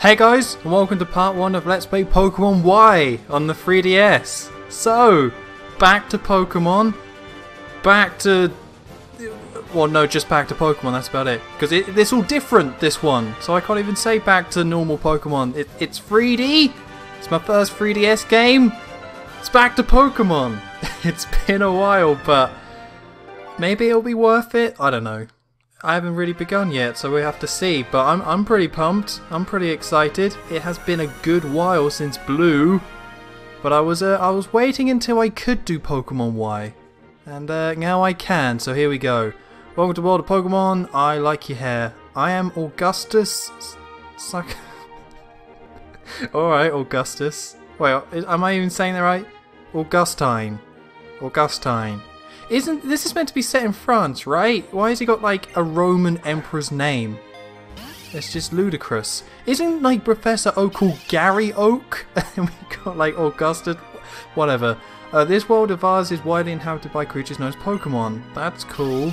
Hey guys, and welcome to part 1 of Let's Play Pokemon Y on the 3DS. So, back to Pokemon. Back to... well, no, just back to Pokemon, that's about it. Because it's all different, this one. So I can't even say back to normal Pokemon. It's 3D. It's my first 3DS game. It's back to Pokemon. It's been a while, but maybe it'll be worth it. I don't know. I haven't really begun yet, so we have to see. But I'm pretty pumped. I'm pretty excited. It has been a good while since Blue, but I was waiting until I could do Pokemon Y, and now I can. So here we go. Welcome to World of Pokemon. I like your hair. I am Augustus. Suck. All right, Augustus. Wait, am I even saying that right? Augustine. Augustine. Isn't this is meant to be set in France, right? Why has he got like a Roman emperor's name? It's just ludicrous. Isn't like Professor Oak called Gary Oak? And we got like Augustus, whatever. This world of ours is widely inhabited by creatures known as Pokemon. That's cool.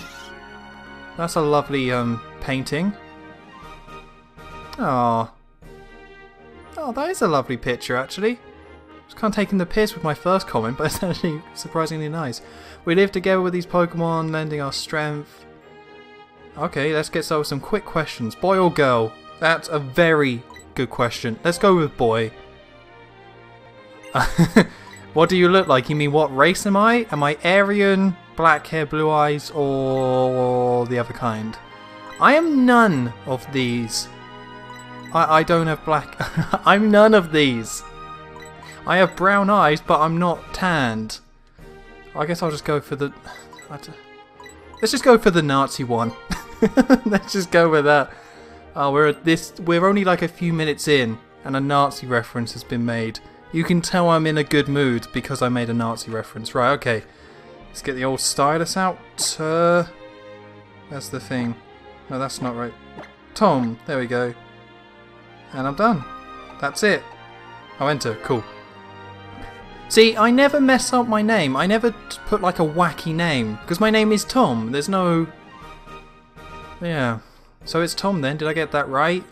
That's a lovely painting. Oh, that is a lovely picture actually. Just kind of taking the piss with my first comment, but it's actually surprisingly nice. We live together with these Pokemon, lending our strength. Okay, let's get started with some quick questions. Boy or girl? That's a very good question. Let's go with boy. What do you look like? You mean what race am I? Am I Aryan, black hair, blue eyes, or the other kind? I am none of these. I don't have black... I'm none of these. I have brown eyes, but I'm not tanned. I guess I'll just go for the... let's just go for the Nazi one. Let's just go with that. Oh, we're only like a few minutes in, and a Nazi reference has been made. You can tell I'm in a good mood because I made a Nazi reference. Right, okay. Let's get the old stylus out. That's the thing. No, that's not right. Tom, there we go. And I'm done. That's it. Oh, enter. Cool. See, I never mess up my name. I never put like a wacky name. Because my name is Tom. There's no... yeah. So it's Tom then. Did I get that right?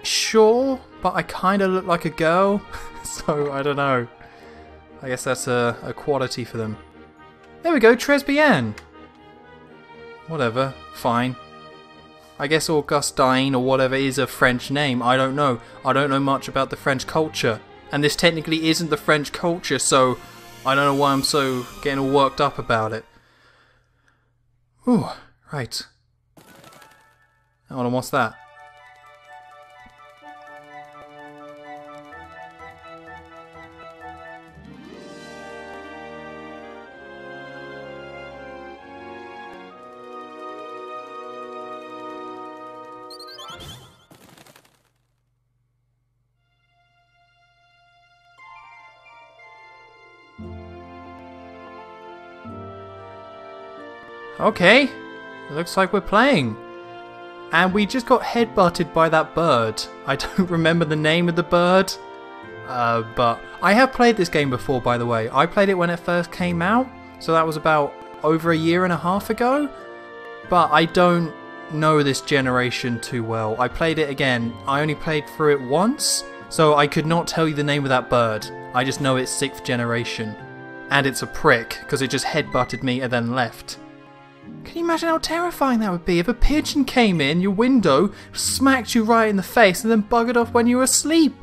Sure. But I kind of look like a girl. So, I don't know. I guess that's a quality for them. There we go. Tresbian. Whatever. Fine. I guess Augustine or whatever is a French name. I don't know. I don't know much about the French culture. And this technically isn't the French culture, so I don't know why I'm so getting all worked up about it. Ooh, right. Hold on, what's that? Okay, it looks like we're playing. And we just got headbutted by that bird. I don't remember the name of the bird. But I have played this game before, by the way. I played it when it first came out. So that was about over a year and a half ago. But I don't know this generation too well. I played it again. I only played through it once. So I could not tell you the name of that bird. I just know it's 6th generation. And it's a prick, because it just headbutted me and then left. Can you imagine how terrifying that would be if a pigeon came in your window, smacked you right in the face, and then buggered off when you were asleep?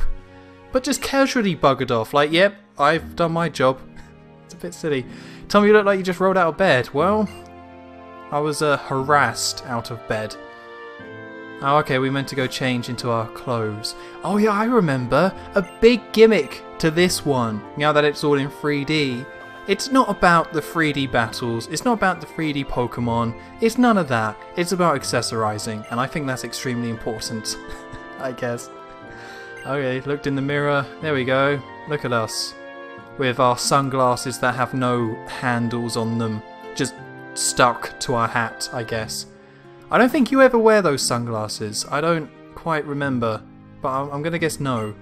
But just casually buggered off, like, yep, I've done my job. It's a bit silly. Tell me you look like you just rolled out of bed. Well, I was harassed out of bed. Oh, okay, we meant to go change into our clothes. Oh yeah, I remember. A big gimmick to this one, now that it's all in 3D. It's not about the 3D battles, it's not about the 3D Pokemon, it's none of that. It's about accessorizing, and I think that's extremely important, I guess. Okay, looked in the mirror, there we go. Look at us. With our sunglasses that have no handles on them, just stuck to our hat, I guess. I don't think you ever wear those sunglasses, I don't quite remember, but I'm gonna guess no.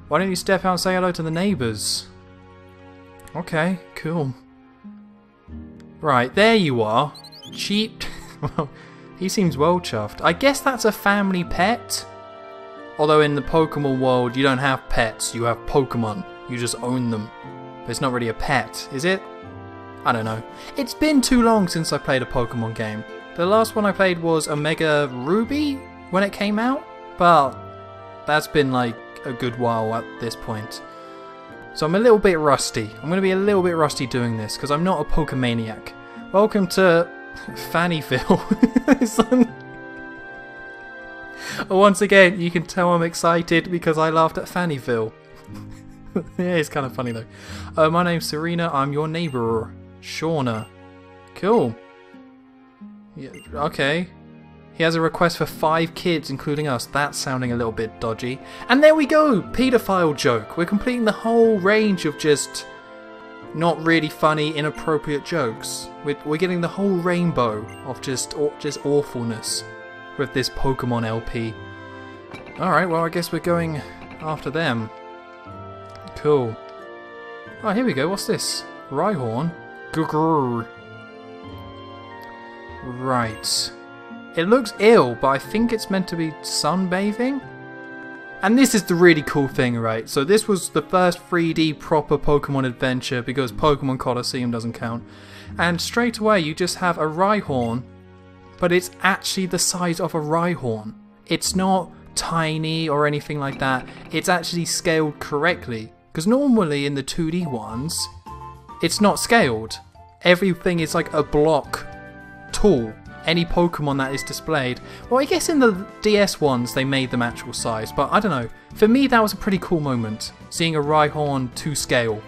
Why don't you step out and say hello to the neighbours? Okay, cool. Right, there you are. Cheap. Well, he seems well chuffed. I guess that's a family pet. Although in the Pokemon world, you don't have pets, you have Pokemon. You just own them. But it's not really a pet, is it? I don't know. It's been too long since I played a Pokemon game. The last one I played was Omega Ruby when it came out, but that's been like a good while at this point. So I'm a little bit rusty. I'm going to be a little bit rusty doing this because I'm not a Pokemaniac. Welcome to Fannyville. Once again, you can tell I'm excited because I laughed at Fannyville. Yeah, it's kind of funny though. My name's Serena. I'm your neighbour, Shauna. Cool. Yeah, okay. He has a request for 5 kids, including us. That's sounding a little bit dodgy. And there we go! Paedophile joke. We're completing the whole range of just not really funny, inappropriate jokes. We're getting the whole rainbow of just awfulness with this Pokemon LP. Alright, well I guess we're going after them. Cool. Oh, here we go. What's this? Rhyhorn? Grrr. Right. It looks ill, but I think it's meant to be sunbathing. And this is the really cool thing, right? So this was the first 3D proper Pokemon adventure because Pokemon Colosseum doesn't count. And straight away you just have a Rhyhorn, but it's actually the size of a Rhyhorn. It's not tiny or anything like that. It's actually scaled correctly. Because normally in the 2D ones, it's not scaled. Everything is like a block tall. Any Pokemon that is displayed. Well, I guess in the DS ones they made them actual size, but I don't know. For me that was a pretty cool moment, seeing a Rhyhorn to scale.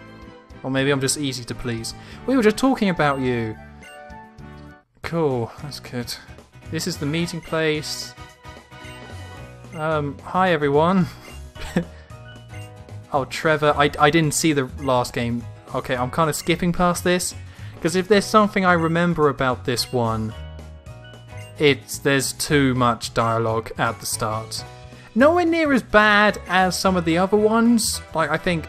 Or maybe I'm just easy to please. We were just talking about you. Cool, that's good. This is the meeting place. Hi everyone. Oh, Trevor, I didn't see the last game. Okay, I'm kind of skipping past this. Because if there's something I remember about this one, there's too much dialogue at the start. Nowhere near as bad as some of the other ones. Like, I think...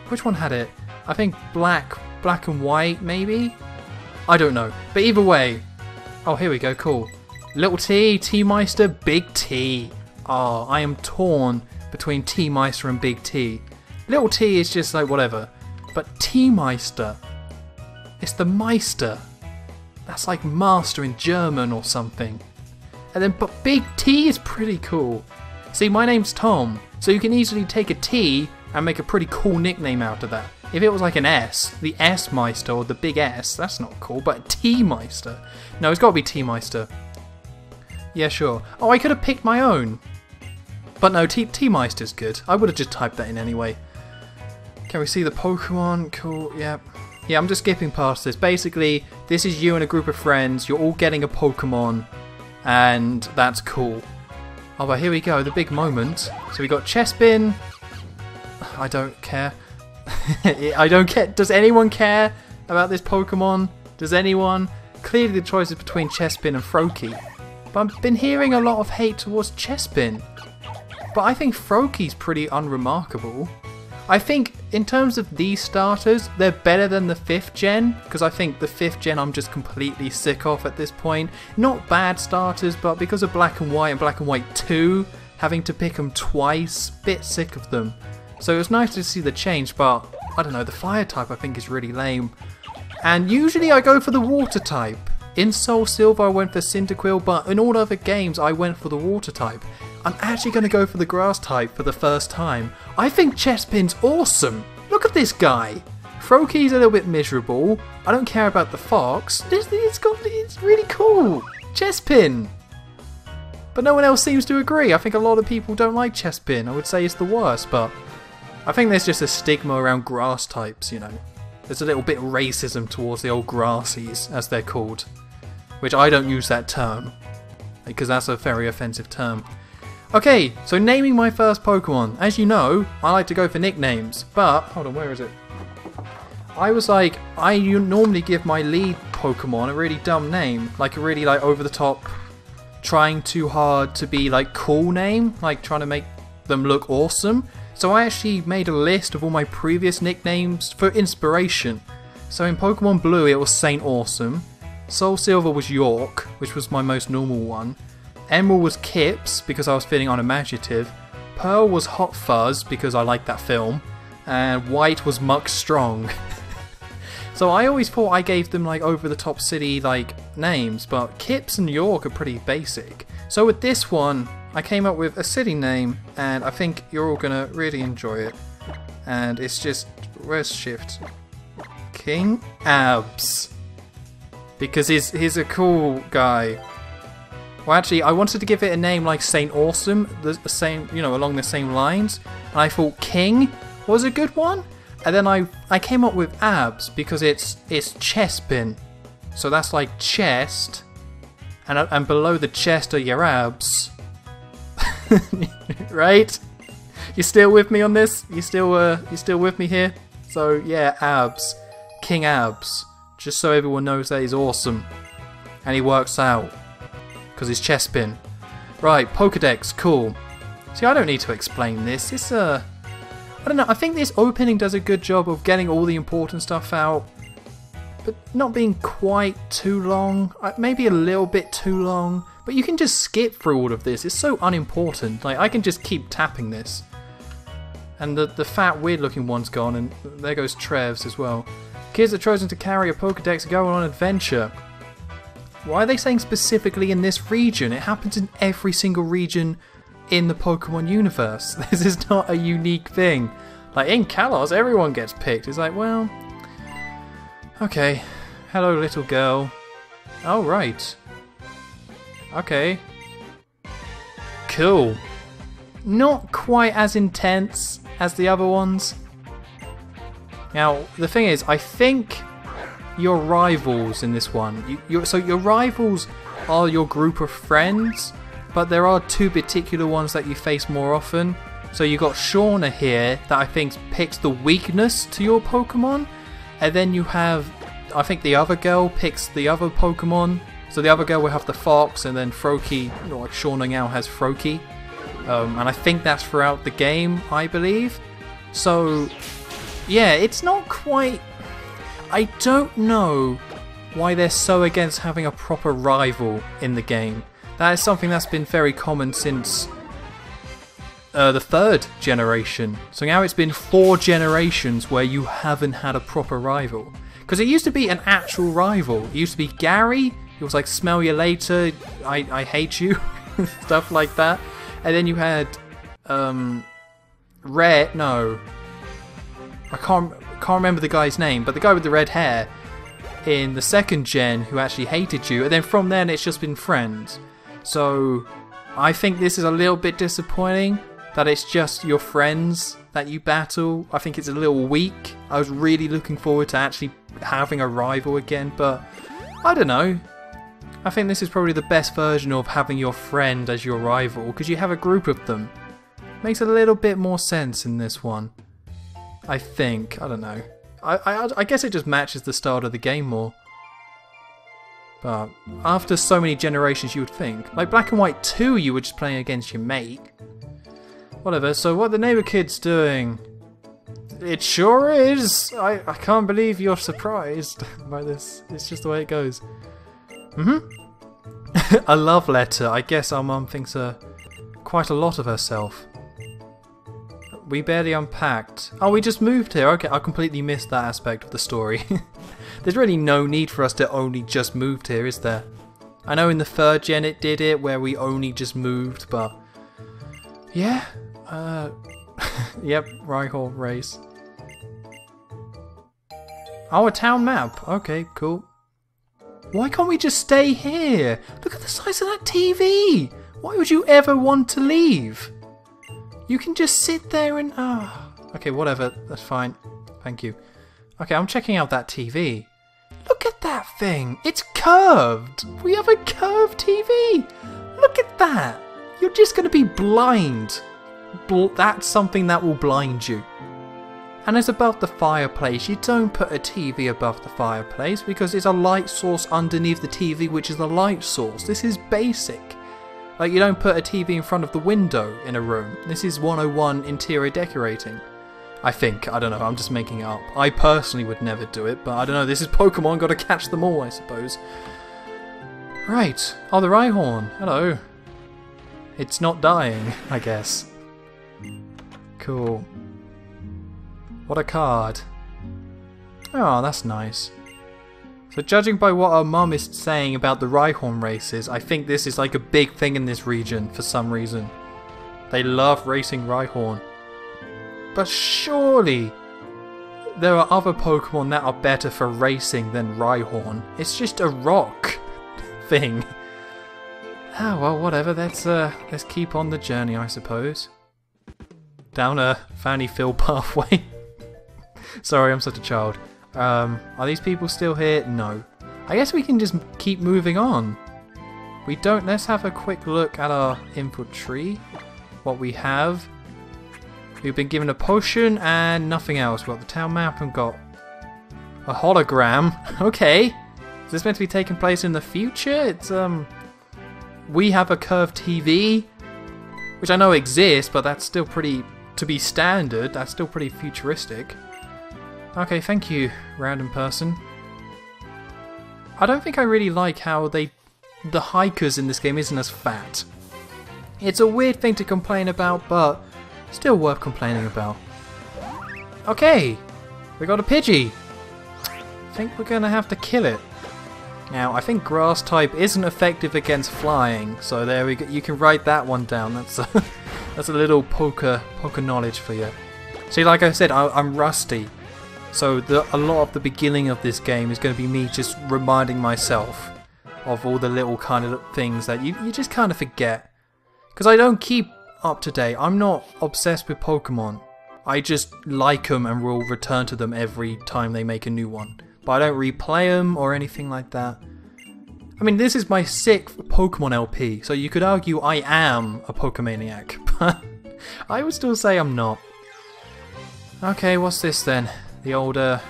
Which one had it? I think Black and White, maybe? I don't know. But either way... Oh, here we go, cool. Little T, T-Meister, Big T. Oh, I am torn between T-Meister and Big T. Little T is just like whatever. But T-Meister... It's the Meister. That's like master in German or something. And then, but Big T is pretty cool. See, my name's Tom, so you can easily take a T and make a pretty cool nickname out of that. If it was like an S, the S Meister or the Big S, that's not cool, but T Meister. No, it's got to be T Meister. Yeah, sure. Oh, I could have picked my own. But no, T Meister's good. I would have just typed that in anyway. Can we see the Pokemon? Cool, yep. Yeah, I'm just skipping past this. Basically, this is you and a group of friends. You're all getting a Pokemon, and that's cool. Oh, but here we go, the big moment. So we got Chespin. I don't care. I don't care. Does anyone care about this Pokemon? Does anyone? Clearly the choice is between Chespin and Froakie. But I've been hearing a lot of hate towards Chespin. But I think Froakie's pretty unremarkable. I think in terms of these starters, they're better than the 5th gen, because I think the 5th gen I'm just completely sick of at this point. Not bad starters, but because of Black and White and Black and White 2, having to pick them twice, bit sick of them. So it was nice to see the change, but I don't know, the fire type I think is really lame. And usually I go for the water type. In Soul Silver I went for Cyndaquil, but in all other games I went for the water type. I'm actually going to go for the grass type for the first time. I think Chespin's awesome. Look at this guy. Froakie's a little bit miserable. I don't care about the fox. It's really cool. Chespin. But no one else seems to agree. I think a lot of people don't like Chespin. I would say it's the worst, but I think there's just a stigma around grass types, you know. There's a little bit of racism towards the old grassies, as they're called. Which I don't use that term, because that's a very offensive term. Okay, so naming my first Pokemon. As you know, I like to go for nicknames, but... Hold on, where is it? I was like, I normally give my lead Pokemon a really dumb name. Like a really like over-the-top, trying too hard to be like cool name. Like trying to make them look awesome. So I actually made a list of all my previous nicknames for inspiration. So in Pokemon Blue it was Saint Awesome. Soul Silver was York, which was my most normal one. Emerald was Kips, because I was feeling unimaginative. Pearl was Hot Fuzz because I like that film, and White was Muck Strong. So I always thought I gave them like over the top city like names, but Kips and York are pretty basic. So with this one, I came up with a city name, and I think you're all gonna really enjoy it. And it's just, where's Shift? King Abs. Because he's a cool guy. Well, actually, I wanted to give it a name like Saint Awesome, the same, you know, along the same lines. And I thought King was a good one. And then I came up with Abs because it's Chespin. So that's like chest. And below the chest are your abs. Right? You still with me on this? You still with me here? So yeah, Abs. King Abs. Just so everyone knows that he's awesome. And he works out. Because he's Chespin. Right, Pokedex, cool. See, I don't need to explain this. It's I don't know, I think this opening does a good job of getting all the important stuff out. But not being quite too long. Maybe a little bit too long. But you can just skip through all of this. It's so unimportant. Like, I can just keep tapping this. And the fat, weird-looking one's gone, and there goes Trev's as well. Kids are chosen to carry a Pokedex and go on an adventure. Why are they saying specifically in this region? It happens in every single region in the Pokemon universe. This is not a unique thing. Like, in Kalos, everyone gets picked. It's like, well... Okay. Hello, little girl. Oh, right. Okay. Cool. Not quite as intense as the other ones. Now, the thing is, I think your rivals in this one. So your rivals are your group of friends, but there are two particular ones that you face more often. So you got Shauna here that I think picks the weakness to your Pokemon, and then you have, I think the other girl picks the other Pokemon. So the other girl will have the Fox, and then Froakie, like Shauna now has Froakie. And I think that's throughout the game, I believe. So yeah, it's not quite... I don't know why they're so against having a proper rival in the game. That is something that's been very common since the 3rd generation. So now it's been 4 generations where you haven't had a proper rival. Because it used to be an actual rival. It used to be Gary. It was like, smell you later, I hate you. Stuff like that. And then you had Red, no. I can't remember the guy's name, but the guy with the red hair in the 2nd gen who actually hated you, and then from then it's just been friends. So I think this is a little bit disappointing that it's just your friends that you battle. I think it's a little weak. I was really looking forward to actually having a rival again, but I don't know. I think this is probably the best version of having your friend as your rival, because you have a group of them. Makes a little bit more sense in this one. I think. I don't know. I guess it just matches the start of the game more. But after so many generations, you would think. Like Black and White 2, you were just playing against your mate. Whatever, so what the neighbour kid's doing? It sure is! I can't believe you're surprised by this. It's just the way it goes. A love letter. I guess our mum thinks quite a lot of herself. We barely unpacked. Oh, we just moved here. Okay, I completely missed that aspect of the story. There's really no need for us to only just moved here, is there? I know in the 3rd gen it did it, where we only just moved, but... yeah. Yep, Rhyhorn race. Oh, a town map. Okay, cool. Why can't we just stay here? Look at the size of that TV! Why would you ever want to leave? You can just sit there and... okay, whatever. That's fine. Thank you. Okay, I'm checking out that TV. Look at that thing! It's curved! We have a curved TV! Look at that! You're just going to be blind. That's something that will blind you. And it's above the fireplace. You don't put a TV above the fireplace because it's a light source underneath the TV, which is the light source. This is basic. Like, you don't put a TV in front of the window in a room. This is 101 interior decorating. I think. I don't know. I'm just making it up. I personally would never do it, but I don't know. This is Pokemon. Got to catch them all, I suppose. Right. Oh, the Rhyhorn. Hello. It's not dying, I guess. Cool. What a card. Oh, that's nice. So judging by what our mum is saying about the Rhyhorn races, I think this is like a big thing in this region for some reason. They love racing Rhyhorn. But surely there are other Pokemon that are better for racing than Rhyhorn. It's just a rock thing. Ah, well, whatever. Let's keep on the journey, I suppose. Down a fanny fill pathway. Sorry, I'm such a child. Are these people still here? No. I guess we can just keep moving on. We don't. Let's have a quick look at our input tree. What we have. We've been given a potion and nothing else. We've got the town map and got a hologram. Okay. Is this meant to be taking place in the future? It's, we have a curved TV, which I know exists, but that's still pretty, to be standard, that's still pretty futuristic. Okay, thank you, random person. I don't think I really like how the hikers in this game isn't as fat. It's a weird thing to complain about, but still worth complaining about. Okay, we got a Pidgey. I think we're gonna have to kill it. Now, I think grass type isn't effective against flying, so there we go. You can write that one down. That's a, that's a little poker knowledge for you. See, like I said, I'm rusty. So a lot of the beginning of this game is going to be me just reminding myself of all the little kind of things that you just kind of forget. Because I don't keep up to date. I'm not obsessed with Pokemon. I just like them and will return to them every time they make a new one. But I don't replay them or anything like that. I mean, this is my 6th Pokemon LP, so you could argue I am a Pokemaniac, but I would still say I'm not. Okay, what's this then? The older...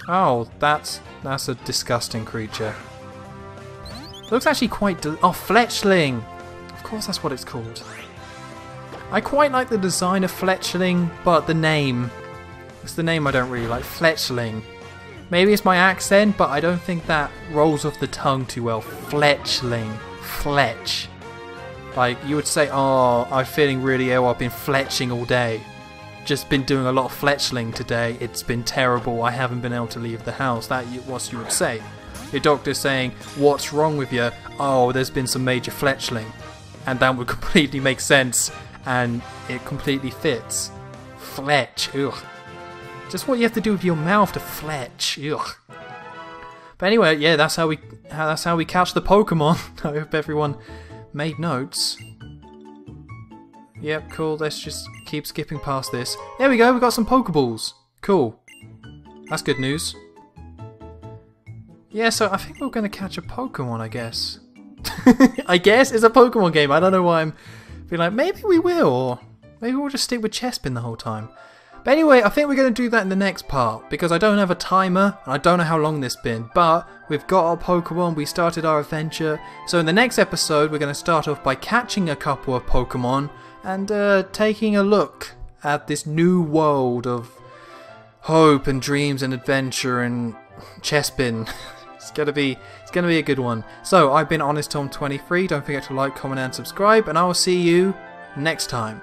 Oh, that's a disgusting creature. It looks actually quite... Oh, Fletchling! Of course that's what it's called. I quite like the design of Fletchling, but the name... It's the name I don't really like. Fletchling. Maybe it's my accent, but I don't think that rolls off the tongue too well. Fletchling. Fletch. Like, you would say, oh, I'm feeling really ill, I've been fletching all day. Just been doing a lot of fletchling today. It's been terrible. I haven't been able to leave the house. That's what you would say. Your doctor's saying, what's wrong with you? Oh, there's been some major fletchling. And that would completely make sense. And it completely fits. Fletch. Ugh. Just what you have to do with your mouth to fletch. Ugh. But anyway, yeah, that's how we catch the Pokemon. I hope everyone made notes. Yep, cool. Let's just keep skipping past this. There we go, we got some Pokeballs. Cool. That's good news. Yeah, so I think we're going to catch a Pokemon, I guess. I guess it's a Pokemon game. I don't know why I'm feeling like, maybe we will, or maybe we'll just stick with Chespin the whole time. But anyway, I think we're going to do that in the next part, because I don't have a timer, and I don't know how long this has been, but we've got our Pokemon, we started our adventure, so in the next episode we're going to start off by catching a couple of Pokemon, and taking a look at this new world of hope and dreams and adventure and Chespin. It's gonna be a good one. So I've been Honest Tom 23. Don't forget to like, comment and subscribe, and I will see you next time.